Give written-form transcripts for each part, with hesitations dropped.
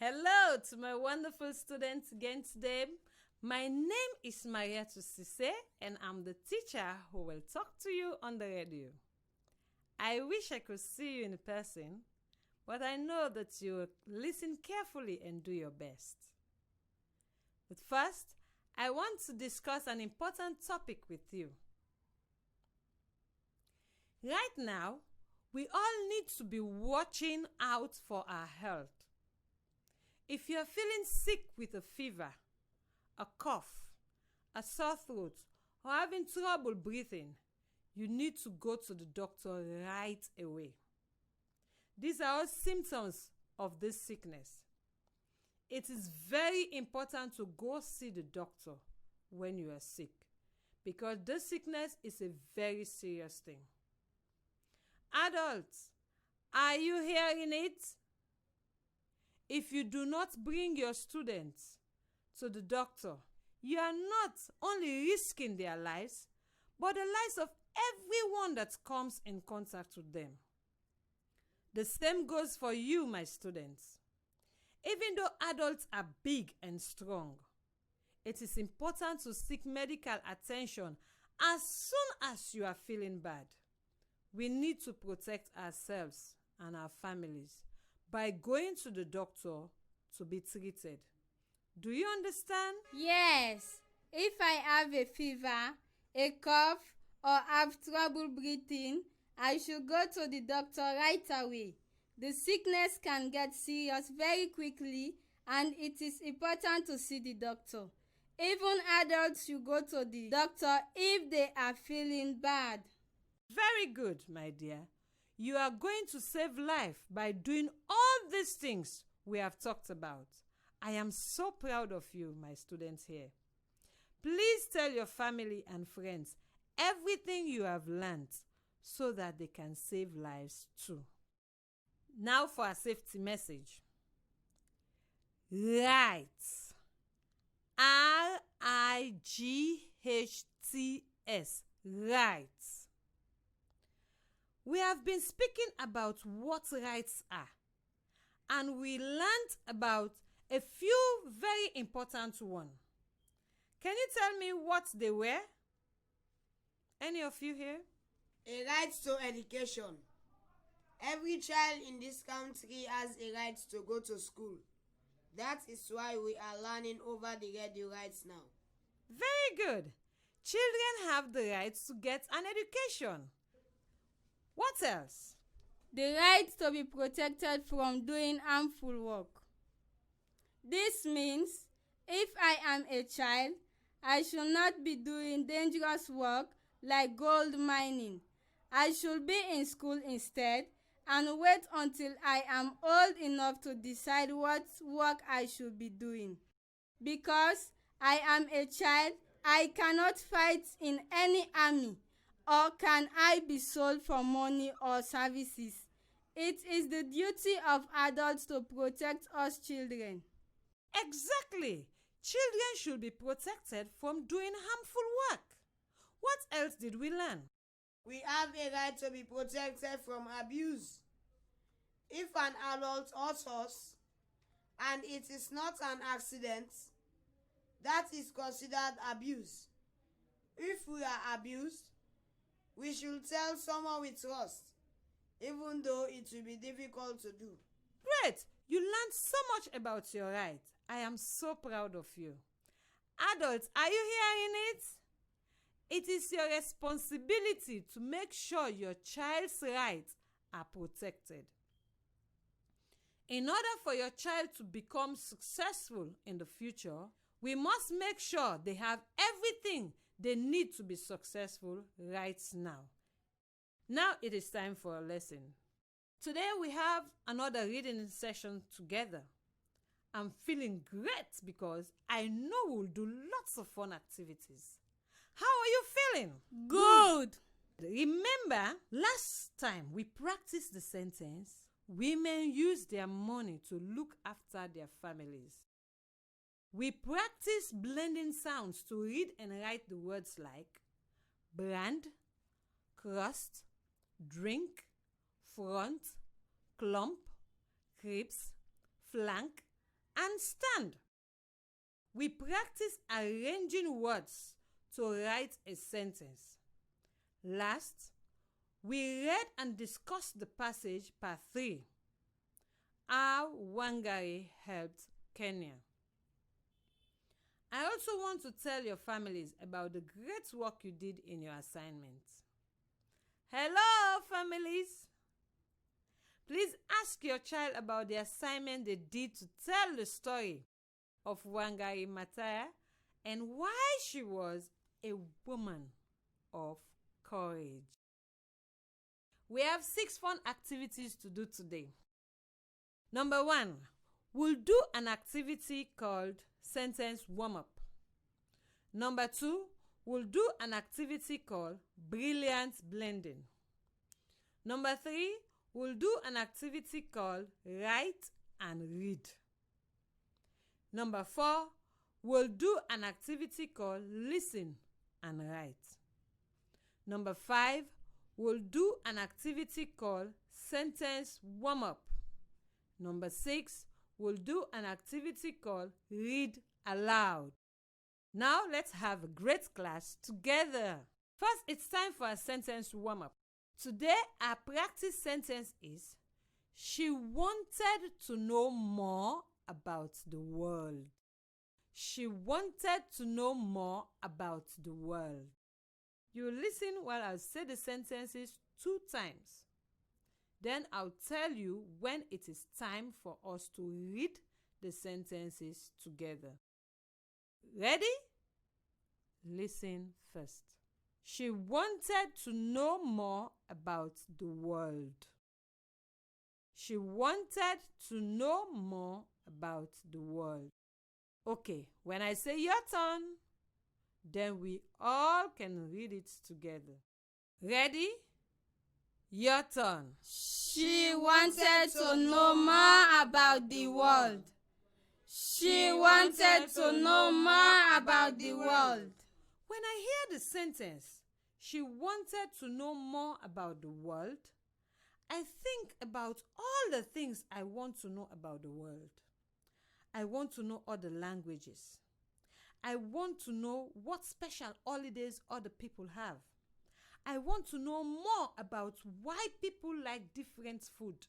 Hello to my wonderful students again today. My name is Maria Tusise and I'm the teacher who will talk to you on the radio. I wish I could see you in person, but I know that you will listen carefully and do your best. But first, I want to discuss an important topic with you. Right now, we all need to be watching out for our health. If you are feeling sick with a fever, a cough, a sore throat, or having trouble breathing, you need to go to the doctor right away. These are all symptoms of this sickness. It is very important to go see the doctor when you are sick because this sickness is a very serious thing. Adults, are you hearing it? If you do not bring your students to the doctor, you are not only risking their lives, but the lives of everyone that comes in contact with them. The same goes for you, my students. Even though adults are big and strong, it is important to seek medical attention as soon as you are feeling bad. We need to protect ourselves and our families by going to the doctor to be treated. Do you understand? Yes. If I have a fever, a cough, or have trouble breathing, I should go to the doctor right away. The sickness can get serious very quickly and it is important to see the doctor. Even adults should go to the doctor if they are feeling bad. Very good, my dear. You are going to save life by doing all these things we have talked about. I am so proud of you, my students here. Please tell your family and friends everything you have learned so that they can save lives too. Now for a safety message. Right. RIGHTS. Right. We have been speaking about what rights are, and we learned about a few very important ones. Can you tell me what they were? Any of you here? A right to education. Every child in this country has a right to go to school. That is why we are learning over the radio right now. Very good. Children have the right to get an education. What else? The right to be protected from doing harmful work. This means if I am a child, I should not be doing dangerous work like gold mining. I should be in school instead and wait until I am old enough to decide what work I should be doing. Because I am a child, I cannot fight in any army, or can I be sold for money or services. It is the duty of adults to protect us children. Exactly. Children should be protected from doing harmful work. What else did we learn? We have a right to be protected from abuse. If an adult hurts us and it is not an accident, that is considered abuse. If we are abused, we should tell someone we trust, even though it will be difficult to do. Great! You learned so much about your rights. I am so proud of you. Adults, are you hearing it? It is your responsibility to make sure your child's rights are protected. In order for your child to become successful in the future, we must make sure they have everything they need to be successful right now. Now it is time for a lesson. Today we have another reading session together. I'm feeling great because I know we'll do lots of fun activities. How are you feeling? Good. Remember, last time we practiced the sentence, women use their money to look after their families. We practice blending sounds to read and write the words like brand, crust, drink, front, clump, crepes, flank, and stand. We practice arranging words to write a sentence. Last, we read and discussed the passage part 3. How Wangari helped Kenya. I also want to tell your families about the great work you did in your assignment. Hello, families! Please ask your child about the assignment they did to tell the story of Wangari Maathai and why she was a woman of courage. We have 6 fun activities to do today. Number 1, we'll do an activity called sentence warm-up. Number 2, we'll do an activity called brilliant blending. Number 3, we'll do an activity called write and read. Number 4, we'll do an activity called listen and write. Number 5, we'll do an activity called sentence warm-up. Number 6, we'll do an activity called read aloud. Now let's have a great class together. First, it's time for a sentence warm-up. Today, our practice sentence is, she wanted to know more about the world. She wanted to know more about the world. You listen while I'll say the sentences 2 times. Then I'll tell you when it is time for us to read the sentences together. Ready? Listen first. She wanted to know more about the world. She wanted to know more about the world. Okay, when I say your turn, then we all can read it together. Ready? Your turn. She wanted to know more about the world. She wanted to know more about the world. When I hear the sentence, she wanted to know more about the world, I think about all the things I want to know about the world. I want to know other languages. I want to know what special holidays other people have. I want to know more about why people like different food.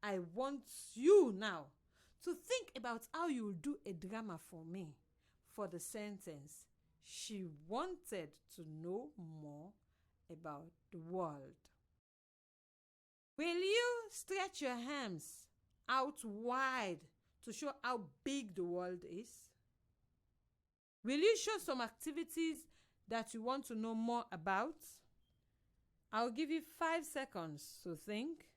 I want you now to think about how you will do a drama for me for the sentence. She wanted to know more about the world. Will you stretch your arms out wide to show how big the world is? Will you show some activities that you want to know more about? I'll give you 5 seconds to think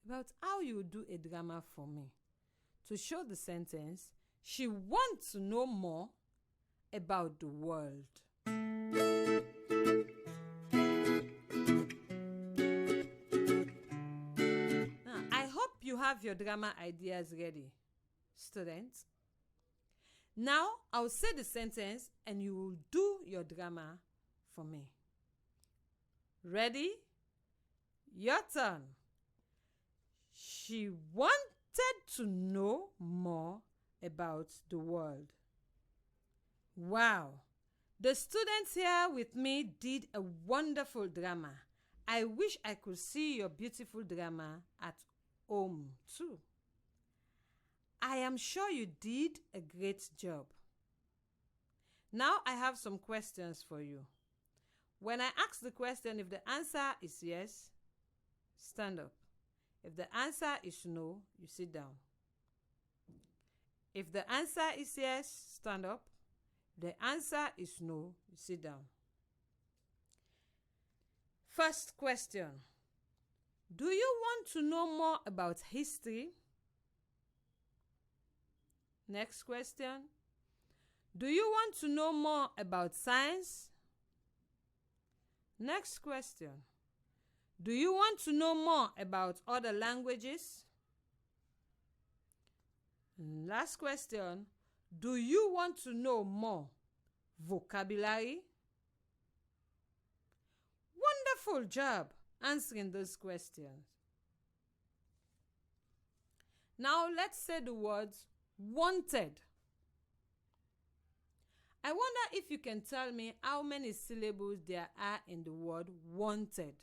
about how you do a drama for me to show the sentence, she wants to know more about the world. Now, I hope you have your drama ideas ready, students. Now, I'll say the sentence and you will do your drama for me. Ready? Your turn. She wanted to know more about the world. Wow! The students here with me did a wonderful drama. I wish I could see your beautiful drama at home too. I am sure you did a great job. Now I have some questions for you. When I ask the question, if the answer is yes, stand up. If the answer is no, you sit down. If the answer is yes, stand up. If the answer is no, you sit down. First question. Do you want to know more about history? Next question. Do you want to know more about science? Next question. Do you want to know more about other languages? Last question. Do you want to know more vocabulary? Wonderful job answering those questions. Now let's say the words wanted. I wonder if you can tell me how many syllables there are in the word wanted.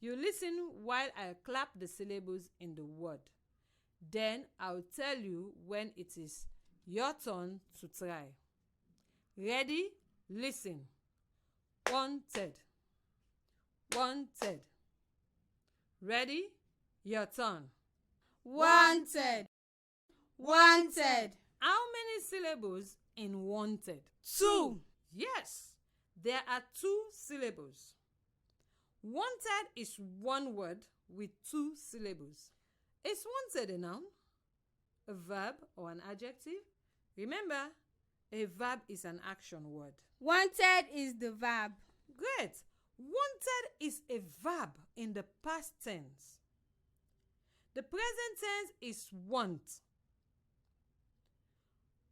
You listen while I clap the syllables in the word. Then I'll tell you when it is your turn to try. Ready? Listen. Wanted. Wanted. Ready? Your turn. Wanted. Wanted. How many syllables in wanted? 2. Yes, there are 2 syllables. Wanted is one word with 2 syllables. Is wanted a noun, a verb, or an adjective? Remember, a verb is an action word. Wanted is the verb. Great. Wanted is a verb in the past tense. The present tense is want.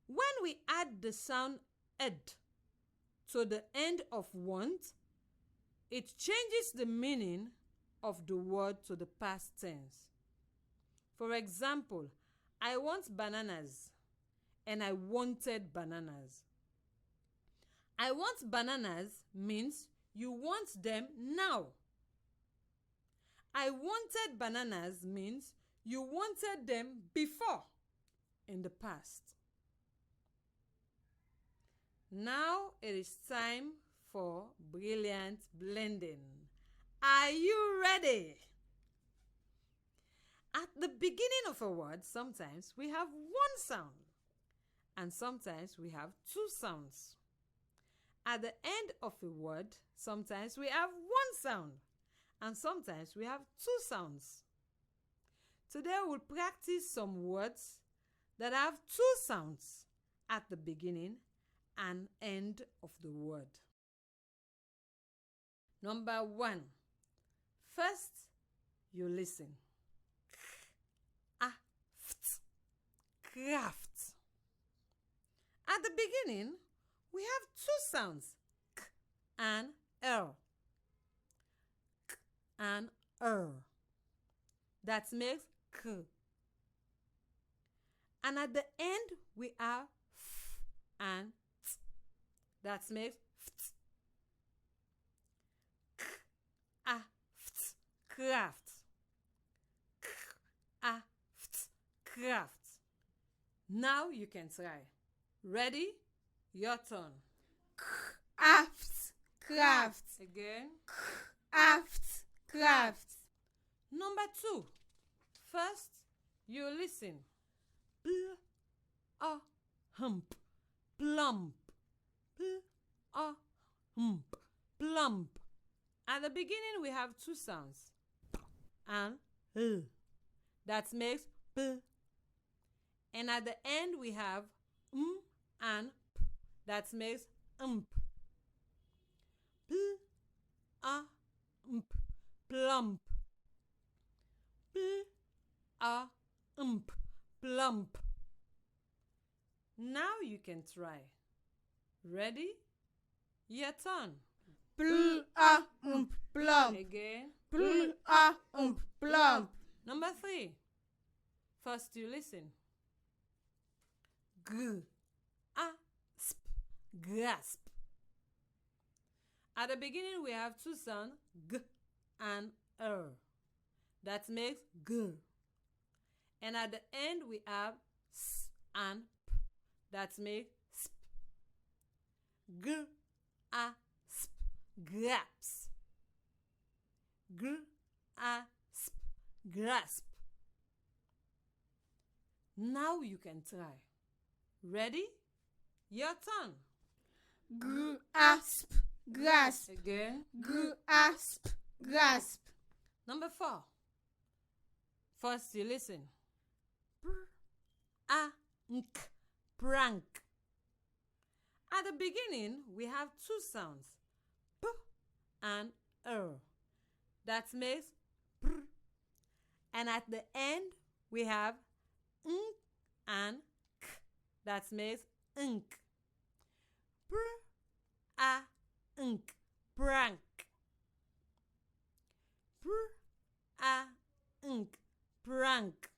When we add the sound ed to the end of want, it changes the meaning of the word to the past tense. For example, I want bananas and I wanted bananas. I want bananas means you want them now. I wanted bananas means you wanted them before, in the past. Now it is time for brilliant blending. Are you ready? At the beginning of a word, sometimes we have one sound and sometimes we have 2 sounds. At the end of a word, sometimes we have one sound and sometimes we have 2 sounds. Today we'll practice some words that have 2 sounds at the beginning and end of the word. Number 1. First, you listen. Craft. At the beginning, we have 2 sounds, k and l. K and r. That makes k. And at the end, we have f and t. That makes ft. Craft. Craft. Now you can try. Ready? Your turn. Craft. Again. Craft. Number 2. First, you listen. Hump. Plump. Hump. Plump. At the beginning, we have 2 sounds. And that makes p. And at the end, we have and p. That makes ump. Plump. Plump. Now you can try. Ready? Your turn. Plump. Again. Plump. Number 3. First you listen. Grasp. At the beginning we have 2 sounds, g and r. That makes g. And at the end we have s and p. That makes sp. Grasp. Grasp. Now you can try. Ready? Your turn. Grasp. Again. Grasp. Number 4. First you listen. Prank. At the beginning, we have 2 sounds, p and r. That makes pr. And at the end, we have and k. That makes ink. Prank. Prank.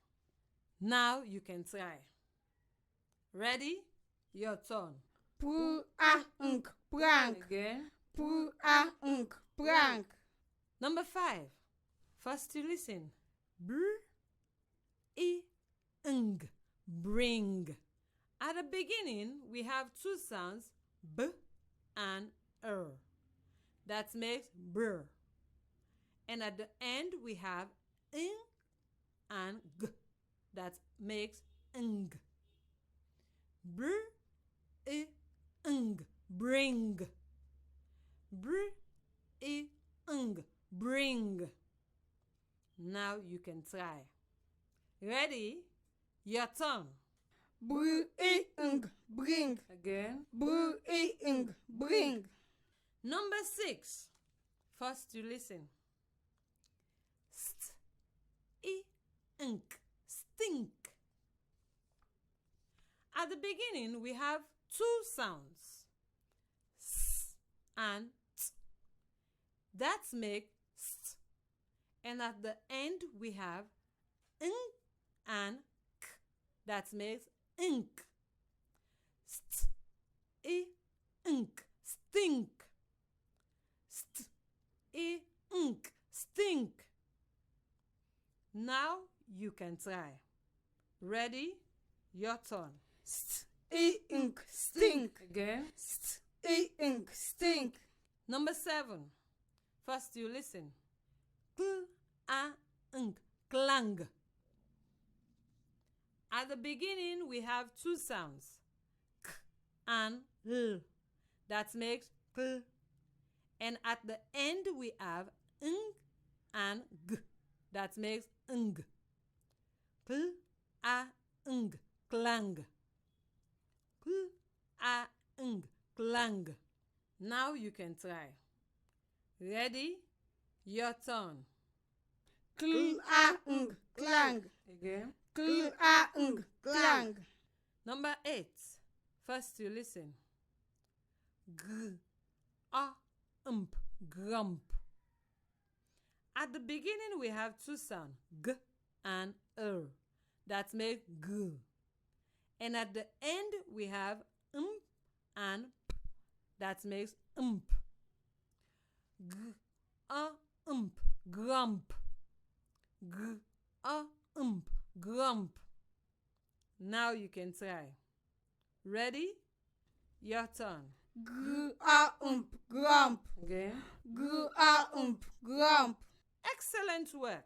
Now you can try. Ready? Your turn. Prank. Again. Prank. Number 5. First you listen. Bring. At the beginning, we have two sounds, b and that makes brr. And at the end, we have ing and g, that makes ing. Bring. Bring. Now you can try. Ready? Your turn. Bring. Again. Bring. Number 6. First you listen. Stink. At the beginning, we have two sounds, s and t. That make st. And at the end, we have ing and k. That makes ink. Ink. Stink. Ink. Stink. Now you can try. Ready? Your turn. Ink. Stink. Again. Ink. Stink. Number 7. First you listen. Clang. At the beginning, we have two sounds, k and l. That makes k. And at the end, we have ing and g. That makes ing. Clang. Clang. Now you can try. Ready? Your turn. Clang. Again. Clang. Number 8. First you listen. Grump. At the beginning we have two sounds, g and that make g. And at the end we have and p, that makes Grump. Grump. Now you can try. Ready? Your turn. Grump. Again. Grump. Excellent work.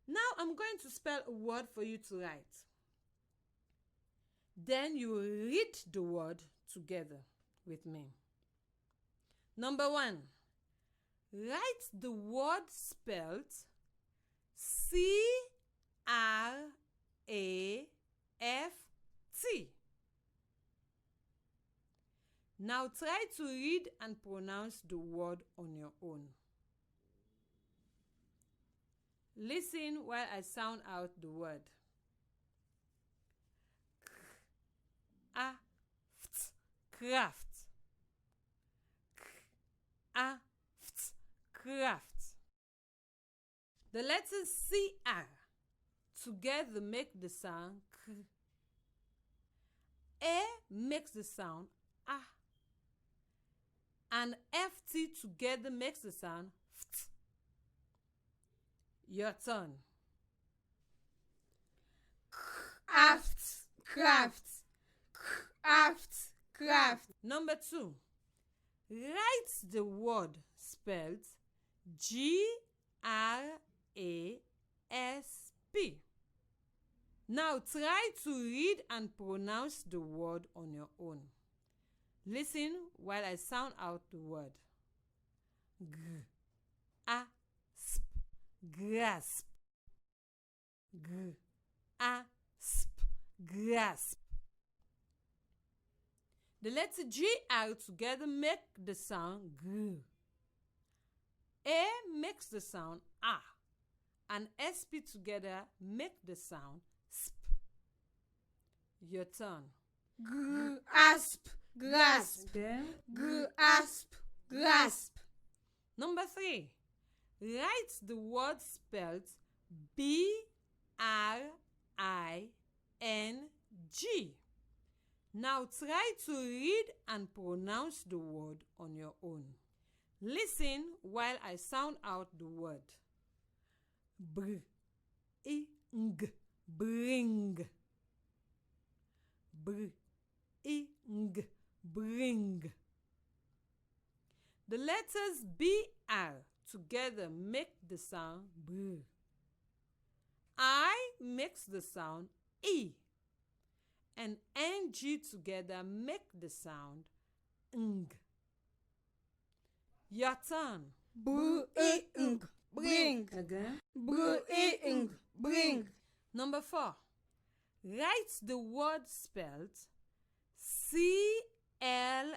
Now I'm going to spell a word for you to write. Then you will read the word together with me. Number 1. Write the word spelled C-R-A-F-T. Now try to read and pronounce the word on your own. Listen while I sound out the word. Craft. Craft. The letters CR together make the sound K. A makes the sound A. And FT together makes the sound FT. Your turn. Craft. Number 2. Write the word spelled G-R-A-S-P. Now try to read and pronounce the word on your own. Listen while I sound out the word. Grasp. Grasp. The letter GR together make the sound G. A makes the sound A. And SP together make the sound SP. Your turn. Grasp. Again. Grasp. Number 3. Write the word spelled BRING. G. Now try to read and pronounce the word on your own. Listen while I sound out the word. Bring, bring. Bring. The letters BR together make the sound br. I makes the sound E. And NG together make the sound ng. Your turn. Bring. Again. Bring. Number 4. Write the word spelled CLANG.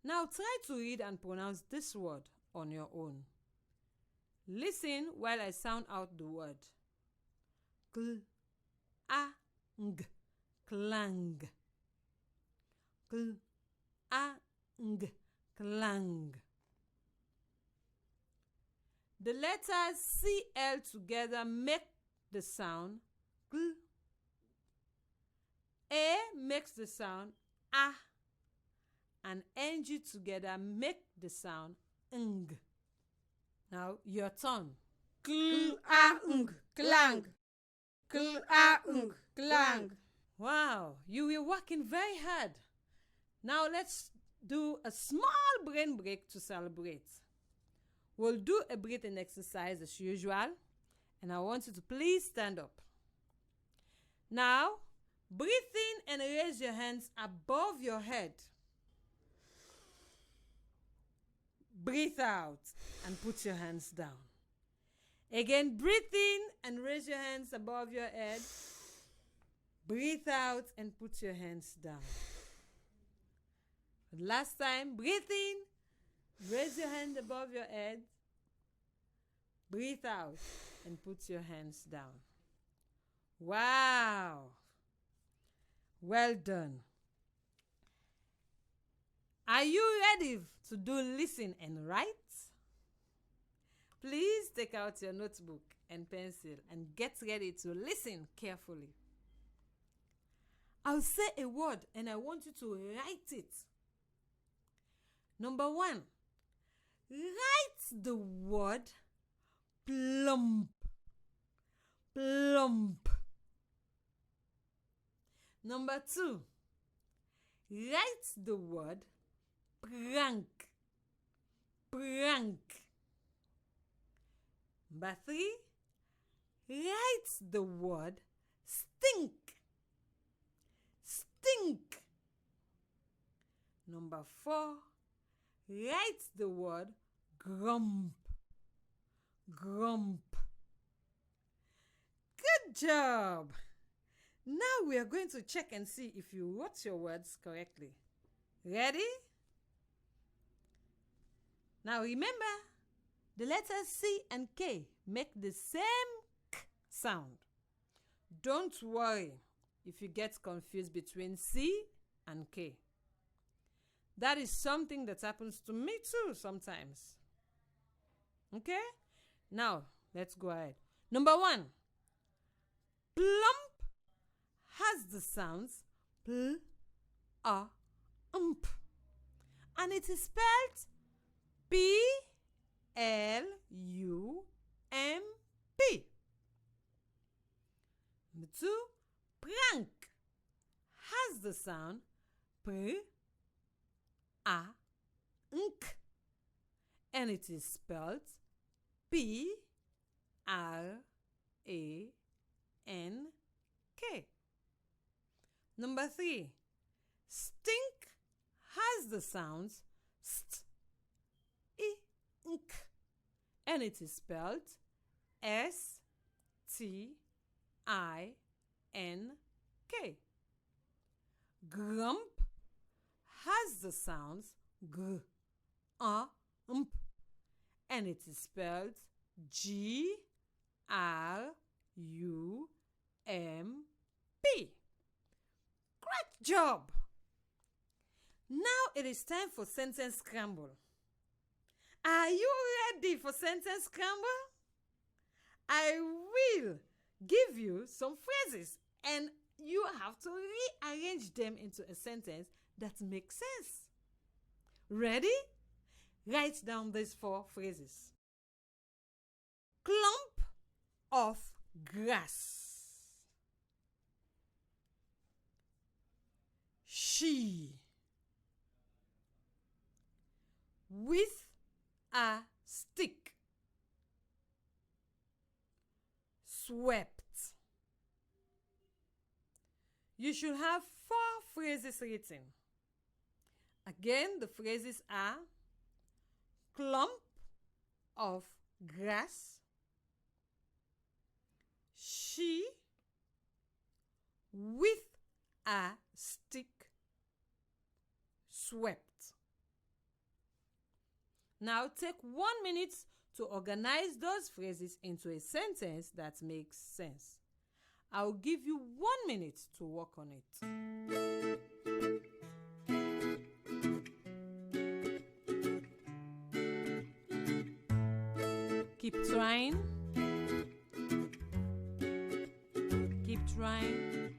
Now try to read and pronounce this word on your own. Listen while I sound out the word. Clang. Clang. Clang. The letters CL together make the sound gl. A makes the sound A. And NG together make the sound ng. Now your turn. Clang. Clang. Wow, you were working very hard. Now let's do a small brain break to celebrate. We'll do a breathing exercise as usual, and I want you to please stand up. Now, breathe in and raise your hands above your head. Breathe out and put your hands down. Again, breathe in and raise your hands above your head. Breathe out and put your hands down. Last time, breathe in, raise your hand above your head. Breathe out and put your hands down. Wow! Well done. Are you ready to do listen and write? Please take out your notebook and pencil and get ready to listen carefully. I'll say a word and I want you to write it. Number 1, write the word plump. Plump. Number 2, write the word prank. Prank. Number 3, write the word stink. Stink. Number 4, write the word grump. Grump. Good job. Now we are going to check and see if you wrote your words correctly. Ready? Now remember, the letters C and K make the same K sound. Don't worry if you get confused between C and K. That is something that happens to me too sometimes. Okay? Now, let's go ahead. Number 1, plump has the sounds pl, a, ump. And it is spelled P, L, U, M, P. Number 2, prank has the sound P, A, nk. And it is spelled P, R, A, N, K. Number 3, stink has the sounds st, I, nk. And it is spelled S, T, I, N, K. Grump has the sounds g, ump. And it is spelled G, R, U, M, P. Great job! Now it is time for sentence scramble. Are you ready for sentence scramble? I will give you some phrases and you have to rearrange them into a sentence that makes sense. Ready? Write down these 4 phrases. Clump of grass. She with a stick swept. You should have 4 phrases written. Again, the phrases are clump of grass, she with a stick swept. Now take 1 minute to organize those phrases into a sentence that makes sense. I'll give you 1 minute to work on it. Keep trying. Keep trying.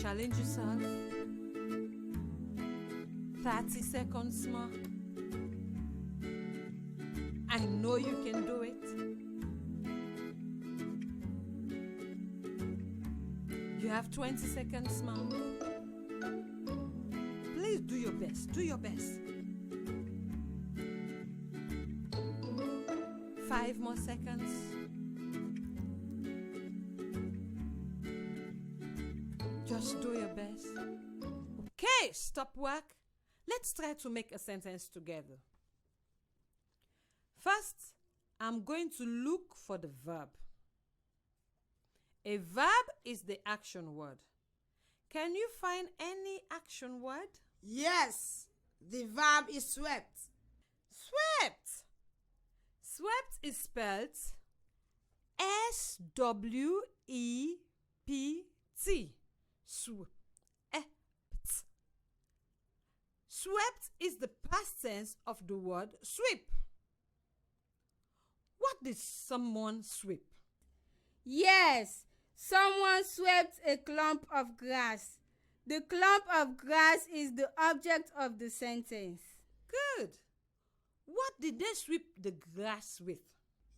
Challenge yourself. 30 seconds more. I know you can do it. You have 20 seconds more. Please do your best. Do your best. 5 more seconds. Just do your best. Okay, stop work. Let's try to make a sentence together. First, I'm going to look for the verb. A verb is the action word. Can you find any action word? Yes, the verb is swept. Swept. Swept is spelled S-W-E-P-T. Swept. Swept is the past tense of the word sweep. What did someone sweep? Yes, someone swept a clump of grass. The clump of grass is the object of the sentence. Good. What did they sweep the grass with?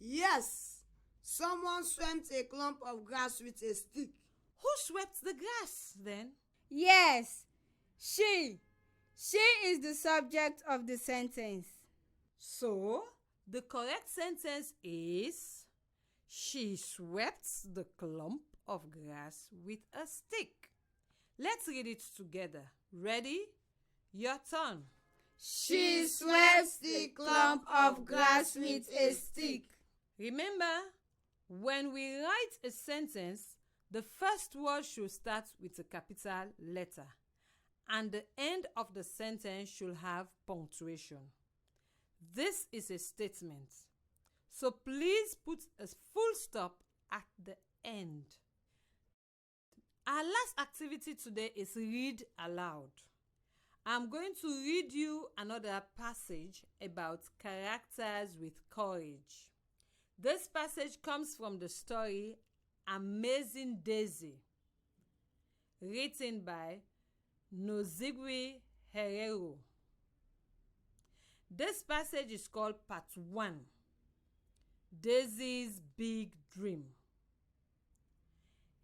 Yes, someone swept a clump of grass with a stick. Who swept the grass then? Yes, she. She is the subject of the sentence. So, the correct sentence is she swept the clump of grass with a stick. Let's read it together. Ready? Your turn. She swept the clump of grass with a stick. Remember, when we write a sentence, the first word should start with a capital letter, and the end of the sentence should have punctuation. This is a statement, so please put a full stop at the end. Our last activity today is read aloud. I'm going to read you another passage about characters with courage. This passage comes from the story Amazing Daisy, written by Nozigwe Herero. This passage is called Part 1, Daisy's Big Dream.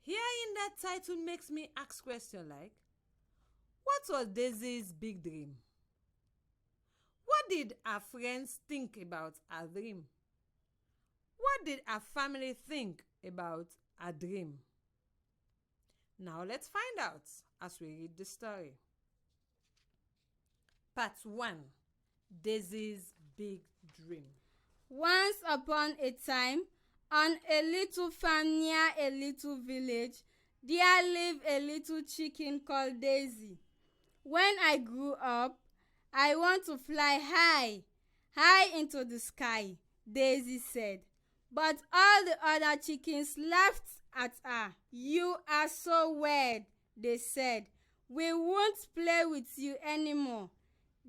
Hearing that title makes me ask questions like, what was Daisy's big dream? What did her friends think about her dream? What did her family think about her dream? Now let's find out as we read the story. Part 1, Daisy's Big Dream. Once upon a time, on a little farm near a little village, there lived a little chicken called Daisy. When I grew up, I want to fly high, high into the sky, Daisy said. But all the other chickens laughed at her. You are so weird, they said. We won't play with you anymore.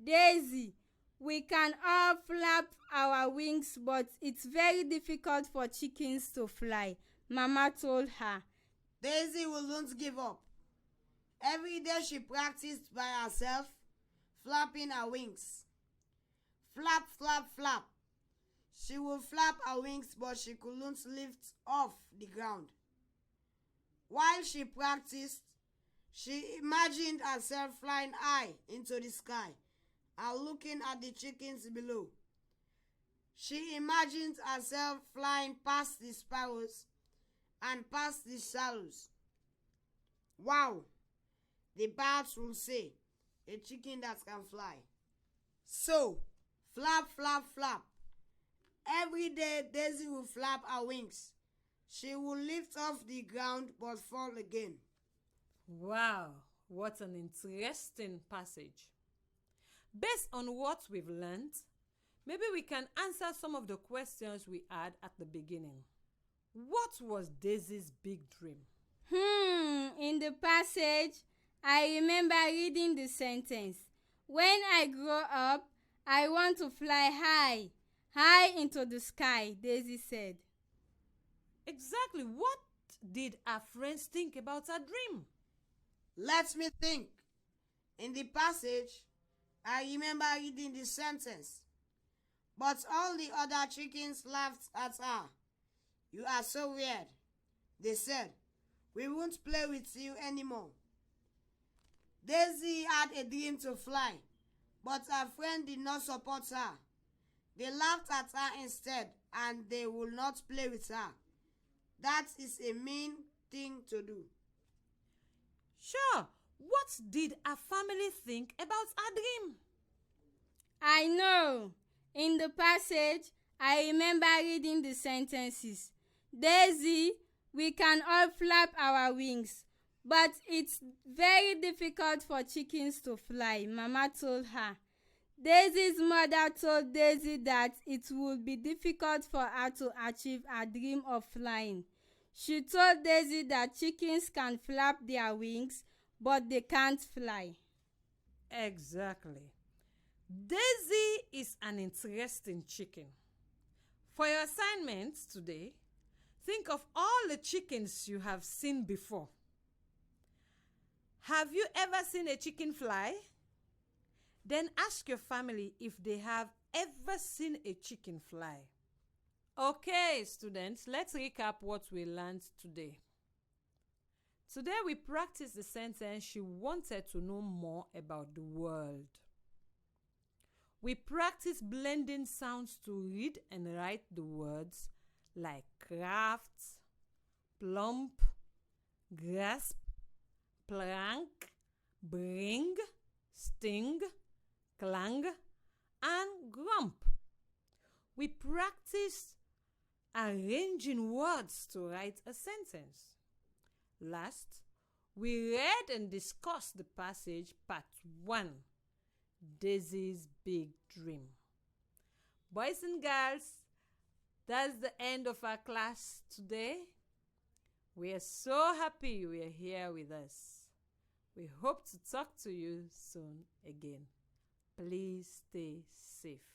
Daisy, we can all flap our wings, but it's very difficult for chickens to fly. Mama told her. Daisy wouldn't give up. Every day she practiced by herself, flapping her wings. Flap, flap, flap. She would flap her wings, but she couldn't lift off the ground. While she practiced, she imagined herself flying high into the sky and looking at the chickens below. She imagined herself flying past the sparrows and past the swallows. Wow, the birds will say, a chicken that can fly. So, flap, flap, flap. Every day Daisy will flap her wings. She will lift off the ground but fall again. Wow, what an interesting passage. Based on what we've learned, maybe we can answer some of the questions we had at the beginning. What was Daisy's big dream? In the passage, I remember reading the sentence, "When I grow up, I want to fly high, high into the sky," Daisy said. Exactly what did our friends think about her dream? Let me think. In the passage, I remember reading the sentence, "But all the other chickens laughed at her. You are so weird. They said, we won't play with you anymore." Daisy had a dream to fly, but her friend did not support her. They laughed at her instead, and they would not play with her. That is a mean thing to do. Sure, what did our family think about our dream? I know. In the passage, I remember reading the sentences. Daisy, we can all flap our wings, but it's very difficult for chickens to fly, Mama told her. Daisy's mother told Daisy that it would be difficult for her to achieve her dream of flying. She told Daisy that chickens can flap their wings, but they can't fly. Exactly. Daisy is an interesting chicken. For your assignment today, think of all the chickens you have seen before. Have you ever seen a chicken fly? Then ask your family if they have ever seen a chicken fly. Okay, students, let's recap what we learned today. Today we practiced the sentence "She wanted to know more about the world." We practiced blending sounds to read and write the words like craft, plump, grasp, plank, bring, sting, clang, and grump. We practiced arranging words to write a sentence. Last, we read and discussed the passage part 1, Daisy's Big Dream. Boys and girls, that's the end of our class today. We are so happy you are here with us. We hope to talk to you soon again. Please stay safe.